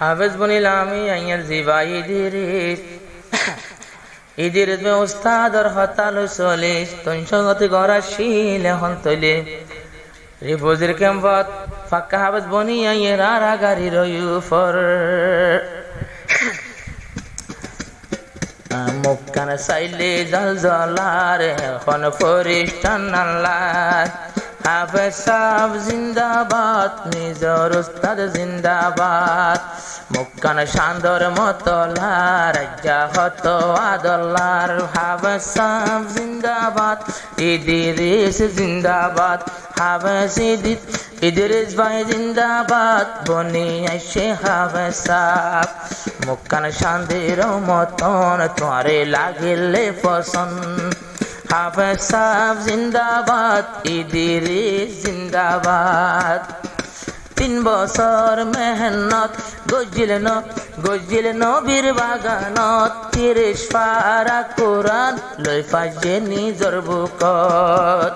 হাফেজ বনিল আমি আইয়ার জিবা ইদিরিস মে উস্তাদর হতালো চলিস তৈশগতি গরাশিল এখন তৈলে রিপোজির ক্যাম্পত ফাক্কা হাফেজ বনি আইয়ের আরা গাড়ি রয়ু ফর মুক্কান সাইলে জল জলার এখন ফরিস্টান আল্লাহ হাফেজ সাহেব জিন্দাবাদ নিজর উস্তাদ জিন্দাবাদ মুক্কান শান্দর মতলার রাজ্জা হত আদল্লার হাফেজ সাহেব জিন্দাবাদ ইদিরিস জিন্দাবাদ হাফেজ ইদিরিস ভাই জিন্দাবাদ বনি আইসে হাফেজ সাহেব মুক্কান শান্দির মতন তোরে লাগিলে পছন্দ হাফেজ সাহেব জিন্দাবাদ ইদিরিস জিন্দাবাদ 3 বছর মেহনত গজিল নবীর বাগানত 30 পারা কোরআন লই ফাজে নিজর বুকত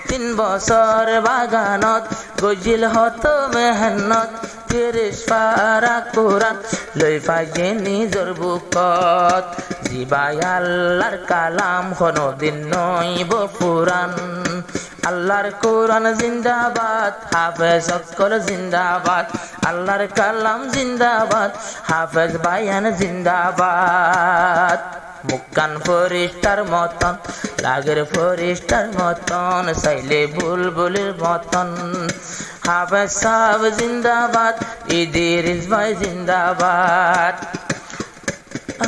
3 বছর বাগানত গজিল হত মেহনত 30 পারা কোরআন লই ফাজে নিজর বুকত জিবাই আল্লাহর কালাম কোনদিন নইব পুরান আল্লাহর কোরআন জিন্দাবাদ হাফেজ সকল জিন্দাবাদ আল্লাহর কালাম জিন্দাবাদ হাফেজ বায়ান জিন্দাবাদ মুক্কান ফরিস্টার মতন লাগের ফরিস্টার মতন সাইলে বুলবুলের মতন হাফেজ সাহেব জিন্দাবাদ ইদিরিস ভাই জিন্দাবাদ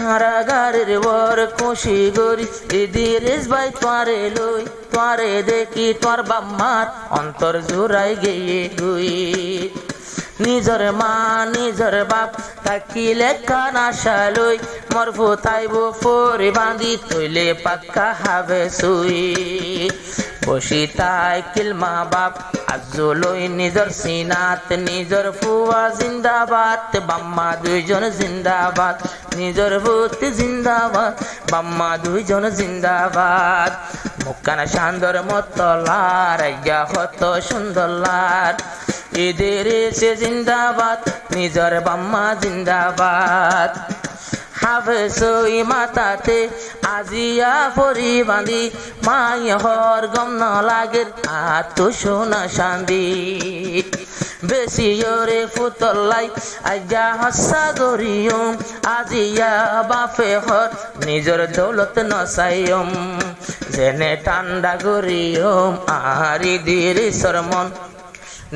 আরাগারের বর খুশি গরি ইদিরিস ভাই তোরে দেখি তোর বাম্মার অন্তর জোড়াই গিয়ে গুই নিজর মা নিজর বাপ তাকিলে কানা শালই মরফু তাইব ফরে বাঁধি তৈলে পাক্কা হবে সুই বসি তাই কিলমা বাপ আজলই নিজর সিনাত নিজর ফুয়া জিন্দাবাদ বাম্মা দুইজন জিন্দাবাদ নিজর ভূতি জিন্দাবাদ বাম্মা দুইজন জিন্দাবাদ মুক্কানা শান্দর মতলার আইয়া হত সুন্দরলার ইদিরিস জিন্দাবাদ নিজর বাম্মা জিন্দাবাদ হাফেজ ওই মাতাতে আজিয়া পরি বাঁধি মাই হর গম ন লাগের আত সোনা শান্দি বেশি ওরে ফুতলাই আইয়া হাসা গরিয়ম আজিয়া বাপে হর নিজর দৌলত নসাইয়ম জেনে ঠান্ডা গরিয়ম আর ইদিরিসর মন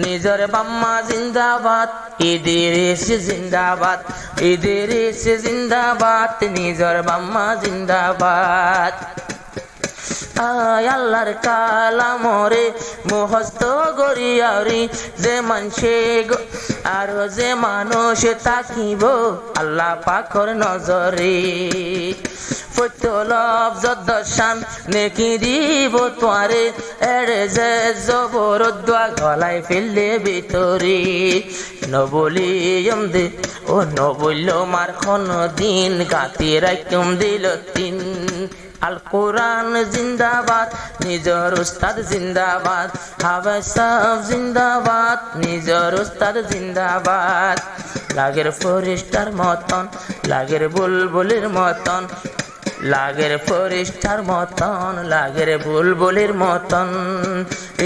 নিজর বাম্মা জিন্দাবাদ ইদিরিস জিন্দাবাদ ইদিরিস জিন্দাবাদ নিজর বাম্মা জিন্দাবাদ আল্লাহর কালামরে মুখস্থ গরিয়ারি যে মানসে আর যে মানুষ তাকিব আল্লাহ পাখর নজরে ফতলব যদ্দশান নেকি দিব তোয়ারে এড়ে যে জবর দোয়া গলায় ফেললে ভিতরে নবলিয়ম দে ও নবল্য মার খন দিন গাতি রাখুম দিল তিন আল কোরআন জিন্দাবাদ নিজর উস্তাদ জিন্দাবাদ হাফেজ সাহেব জিন্দাবাদ নিজর উস্তাদ জিন্দাবাদ লাগের ফরিস্টার মতন লাগের বুলবুলের মতন লাগের ফরিস্টার মতন লাগের বুলবুলের মতন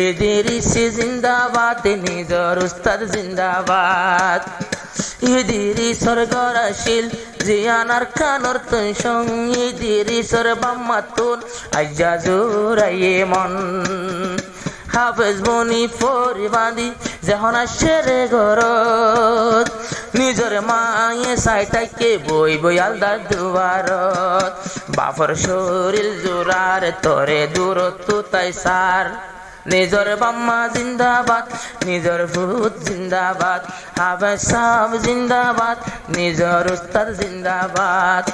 ইদিরিস জিন্দাবাদ নিজর উস্তাদ জিন্দাবাদ ইদিরিসর গরাশিল জিয়ানার কানর তুই সঙ্গী ইদিরিসর বাম্মাতুন আজ্জা জোরাইয়ে মন হাফেজ বনি ফরি বাঁধি যখন আসে ঘরত নিজর মায়ে সাইটাকে বই বই আলদার দুয়ারত বাফর শরীর জোরার তোরে দূরত্ব তাই সার নিজর বাম্মা জিন্দাবাদ নিজর ভূত জিন্দাবাদ হাফেজ সাহেব জিন্দাবাদ নিজর উস্তাদ জিন্দাবাদ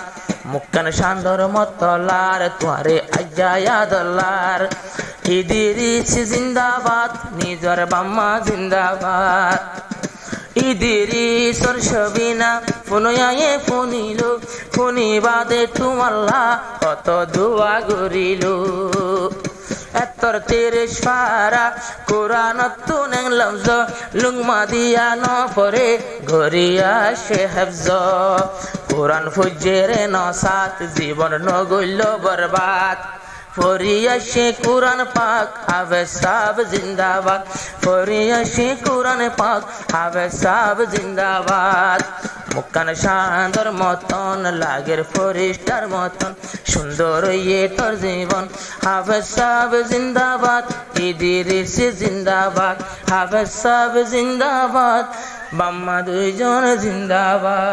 মুক্কান শান্দর মতলার তোরে আজ্জা দল্লার ইদিরিস জিন্দাবাদ নিজর বাম্মা জিন্দাবাদ ইদিরিসর সবিনা ফুনয়ায়ে ফুনিল ফুনি বাদে তুমাল্লা কত দোয়া গরিল এত্তর 30 পারা কোরআন তুনেং লফজ লুংমা দিয়া ন পরে ঘরিয়া সে হেফজ কোরআন ফুজেরে নসাত জীবন নগৈল বরবাদ ফরিয়া সে কোরআন পাক হাবে সাব জিন্দাবাদ ফরিয়া সে কোরআন পাক হাবে সাব জিন্দাবাদ মুক্কান শান্তর মতন লাগের ফরিস্টার মতন সুন্দর ইয়ে তোর জীবন হাবে সাব জিন্দাবাদ ইদিরিস জিন্দাবাদ হাবে সাব জিন্দাবাদ বাম্মা দুইজন জিন্দাবাদ